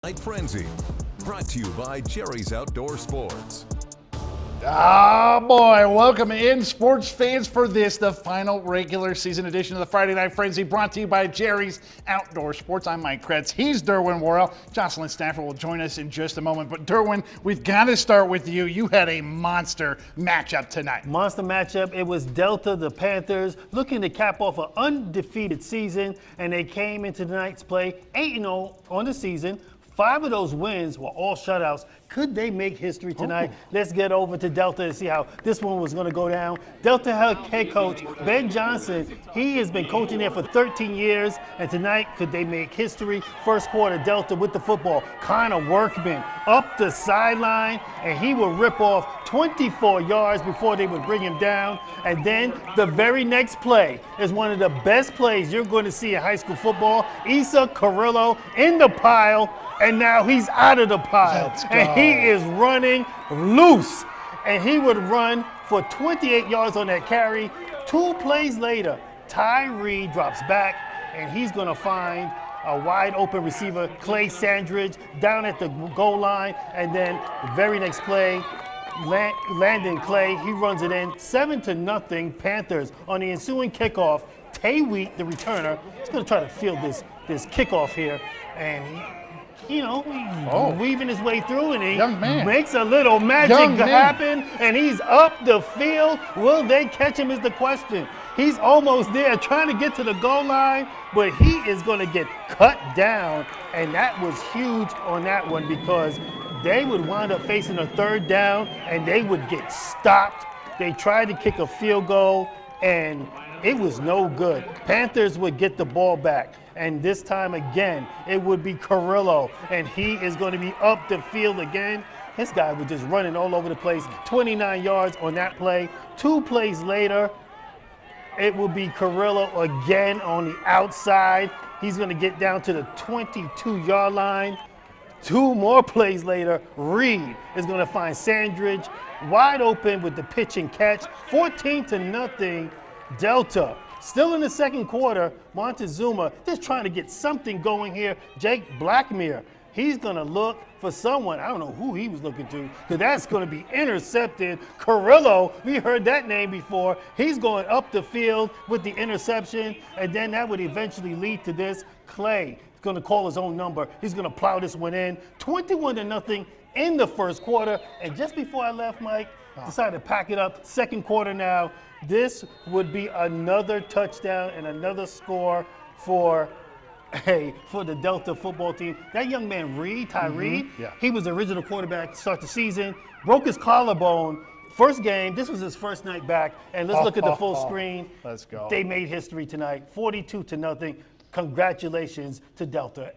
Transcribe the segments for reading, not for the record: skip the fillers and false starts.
Night Frenzy, brought to you by Jerry's Outdoor Sports. Ah, boy, welcome in, sports fans, for the final regular season edition of the Friday Night Frenzy, brought to you by Jerry's Outdoor Sports. I'm Mike Kretz. He's Derwin Worrell. Jocelyn Stafford will join us in just a moment. But, Derwin, we've got to start with you. You had a monster matchup tonight. Monster matchup. It was Delta, the Panthers, looking to cap off an undefeated season, and they came into tonight's play 8-0 on the season. 5 of those wins were all shutouts. Could they make history tonight? Let's get over to Delta and see how this one was going to go down. Delta head coach Ben Johnson, he has been coaching there for 13 years, and tonight, could they make history? First quarter, Delta with the football. Connor Workman up the sideline, and he will rip off 24 yards before they would bring him down. And then the very next play is one of the best plays you're going to see in high school football. Issa Carrillo in the pile, and now he's out of the pile. And he is running loose. And he would run for 28 yards on that carry. 2 plays later, Tyree drops back, and he's going to find a wide open receiver, Clay Sandridge, down at the goal line. And then the very next play, Landon Clay, he runs it in. 7-0 Panthers. On the ensuing kickoff, Tay Wheat, the returner, is going to try to field this kickoff here. And he's weaving his way through, and he makes a little magic happen, and he's up the field. Will they catch him is the question. He's almost there, trying to get to the goal line, but he is going to get cut down, and that was huge on that one because they would wind up facing a third down, and they would get stopped. They tried to kick a field goal, and it was no good. Panthers would get the ball back. And this time again, it would be Carrillo, and he is going to be up the field again. This guy was just running all over the place. 29 yards on that play. 2 plays later, it will be Carrillo again on the outside. He's going to get down to the 22-yard line. 2 more plays later, Reed is going to find Sandridge wide open with the pitch and catch. 14-0 Delta. Still in the second quarter, Montezuma just trying to get something going here. Jake Blackmere, he's going to look for someone. I don't know who he was looking to, because that's going to be intercepted. Carrillo, we heard that name before. He's going up the field with the interception, and then that would eventually lead to this. Clay is going to call his own number. He's going to plow this one in. 21-0 in the first quarter. And just before I left, Mike, decided to pack it up. Second quarter now. This would be another touchdown and another score for the Delta football team. That young man, Reed, Tyree, he was the original quarterback to start the season, broke his collarbone. First game, this was his first night back, and let's look at the full screen. Let's go. They made history tonight, 42-0. Congratulations to Delta.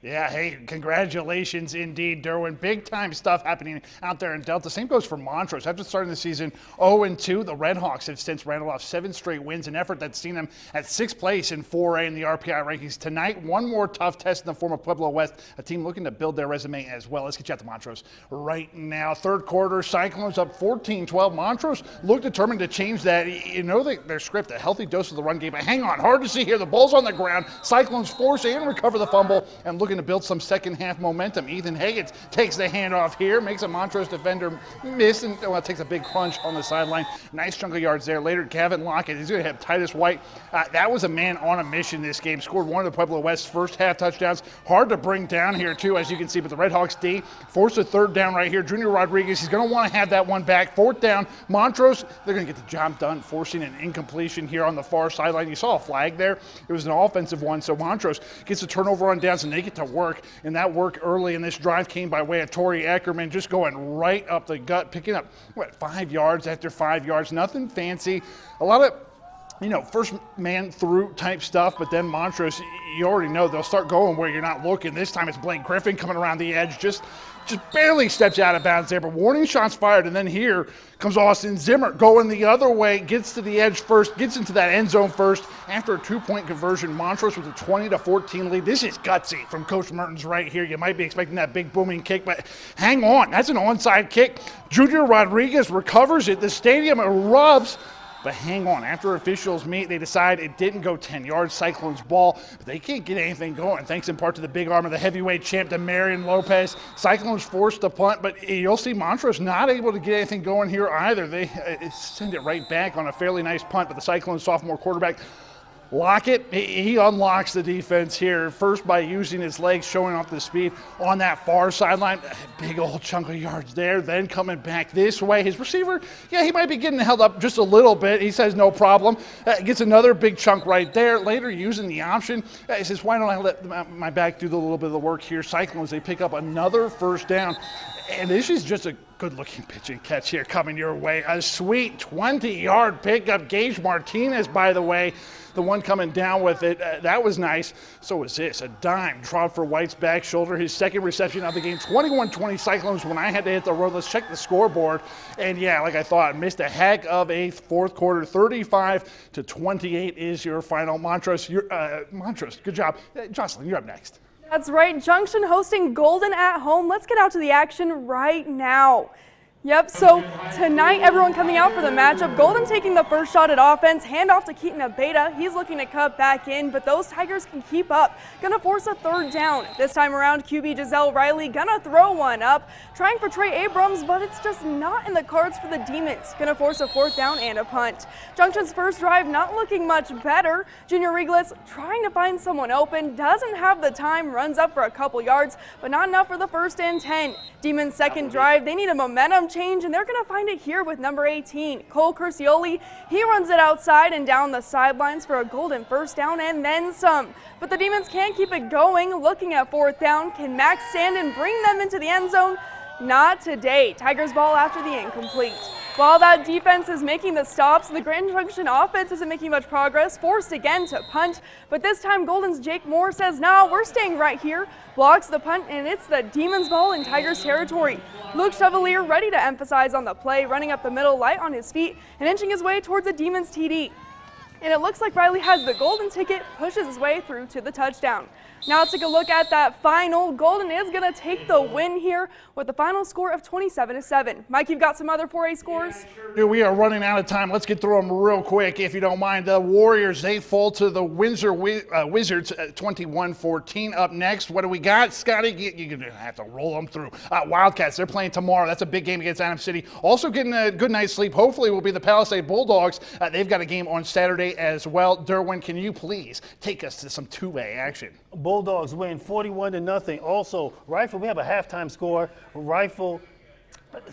Yeah, hey, congratulations indeed, Derwin. Big-time stuff happening out there in Delta. Same goes for Montrose. After starting the season 0-2, the Redhawks have since rattled off 7 straight wins, an effort that's seen them at 6th place in 4A in the RPI rankings. Tonight, one more tough test in the form of Pueblo West, a team looking to build their resume as well. Let's get you out to Montrose right now. Third quarter, Cyclones up 14-12. Montrose look determined to change that. You know their script, a healthy dose of the run game. But hang on, hard to see here. The ball's on the ground. Cyclones force and recover the fumble and looking to build some second half momentum. Ethan Higgins takes the handoff here, makes a Montrose defender miss, and takes a big crunch on the sideline. Nice chunk of yards there. Later, Gavin Lockett is going to have Titus White. That was a man on a mission this game. Scored one of the Pueblo West's first half touchdowns. Hard to bring down here, too, as you can see. But the Redhawks D forced a third down right here. Junior Rodriguez, he's going to want to have that one back. 4th down. Montrose, they're going to get the job done, forcing an incompletion here on the far sideline. You saw a flag there. It was an offensive one. So Montrose gets a turnover on downs, and they get to work. And that work early in this drive came by way of Torrey Eckerman, just going right up the gut, picking up, 5 yards after 5 yards. Nothing fancy. A lot of, first man through type stuff, but then Montrose, you already know they'll start going where you're not looking. This time it's Blake Griffin coming around the edge, just barely steps out of bounds there, but warning shots fired. And then here comes Austin Zimmer going the other way, gets to the edge first, gets into that end zone first. After a 2-point conversion, Montrose with a 20-14 lead. This is gutsy from Coach Mertens right here. You might be expecting that big booming kick, but hang on. That's an onside kick. Junior Rodriguez recovers it. The stadium erupts. But hang on, after officials meet, they decide it didn't go 10 yards, Cyclones ball, but they can't get anything going, thanks in part to the big arm of the heavyweight champ, Demarion Lopez. Cyclones forced the punt, but you'll see Montrose not able to get anything going here either. They send it right back on a fairly nice punt, but the Cyclones sophomore quarterback, Lockett, he unlocks the defense here, first by using his legs, showing off the speed on that far sideline. Big old chunk of yards there, then coming back this way. His receiver, yeah, he might be getting held up just a little bit. He says no problem. Gets another big chunk right there. Later using the option, he says, why don't I let my back do a little bit of the work here? Cyclones, they pick up another first down. And this is just a good-looking pitch and catch here coming your way. A sweet 20-yard pickup. Gage Martinez, by the way, the one coming down with it. That was nice. So was this. A dime drop for White's back shoulder. His second reception of the game. 21-20 Cyclones when I had to hit the road. Let's check the scoreboard. And, yeah, like I thought, missed a heck of a fourth quarter. 35-28 is your final. Montrose, good job. Jocelyn, you're up next. That's right, Junction hosting Golden at home. Let's get out to the action right now. Yep, so tonight everyone coming out for the matchup. Golden taking the first shot at offense, handoff to Keaton Abeta. He's looking to cut back in, but those Tigers can keep up. Gonna force a third down. This time around, QB Giselle Riley gonna throw one up. Trying for Trey Abrams, but it's just not in the cards for the Demons. Gonna force a fourth down and a punt. Junction's first drive not looking much better. Junior Reglis trying to find someone open, doesn't have the time, runs up for a couple yards, but not enough for the 1st and 10. Demons' second drive, they need a momentum change, and they're going to find it here with number 18, Cole Curcioli. He runs it outside and down the sidelines for a Golden first down and then some. But the Demons can't keep it going. Looking at fourth down, can Max Sandin bring them into the end zone? Not today. Tigers ball after the incomplete. While that defense is making the stops, the Grand Junction offense isn't making much progress, forced again to punt. But this time, Golden's Jake Moore says, no, we're staying right here. Blocks the punt, and it's the Demons ball in Tigers territory. Luke Chevalier ready to emphasize on the play, running up the middle, light on his feet, and inching his way towards a Demons TD. And it looks like Riley has the golden ticket, pushes his way through to the touchdown. Now let's take a look at that final. Golden is going to take the win here with the final score of 27-7. Mike, you've got some other 4A scores? We are running out of time. Let's get through them real quick, if you don't mind. The Warriors, they fall to the Windsor Wizards 21-14. Up next, what do we got? Scotty, you're going to have to roll them through. Wildcats, they're playing tomorrow. That's a big game against Adams City. Also getting a good night's sleep, hopefully, will be the Palisade Bulldogs. They've got a game on Saturday as well. Derwin, can you please take us to some 2A action? Bulldogs win 41-0. Also, Rifle, we have a halftime score. Rifle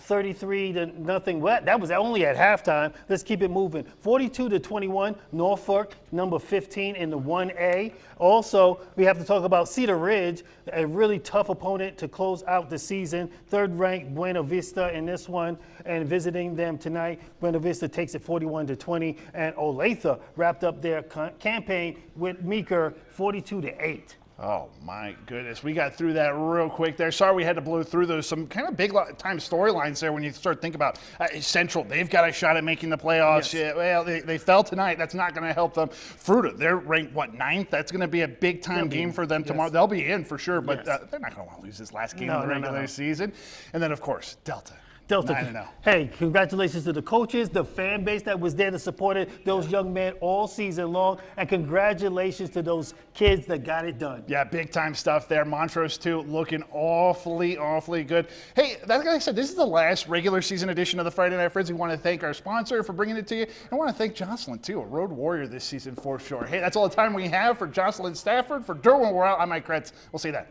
33-0. Well, that was only at halftime. Let's keep it moving. 42-21. Norfolk, number 15 in the 1A. Also, we have to talk about Cedar Ridge, a really tough opponent to close out the season. Third-ranked Buena Vista in this one, and visiting them tonight. Buena Vista takes it 41-20, and Olathe wrapped up their campaign with Meeker 42-8. Oh, my goodness. We got through that real quick there. Sorry we had to blow through those. Some kind of big-time storylines there when you start thinking about Central. They've got a shot at making the playoffs. Yes. Yeah, well, they fell tonight. That's not going to help them. Fruita, they're ranked, 9th? That's going to be a big-time game for them tomorrow. They'll be in for sure, but they're not going to want to lose this last game of the regular season. And then, of course, Delta. 9-0. Hey, congratulations to the coaches, the fan base that was there to support it, those young men all season long, and congratulations to those kids that got it done. Yeah, big time stuff there. Montrose, too, looking awfully good. Hey, like I said, this is the last regular season edition of the Friday Night Friends. We want to thank our sponsor for bringing it to you. I want to thank Jocelyn, too, a road warrior this season for sure. Hey, that's all the time we have for Jocelyn Stafford. For Derwin, we're out. I'm Mike Kretz. We'll see you then.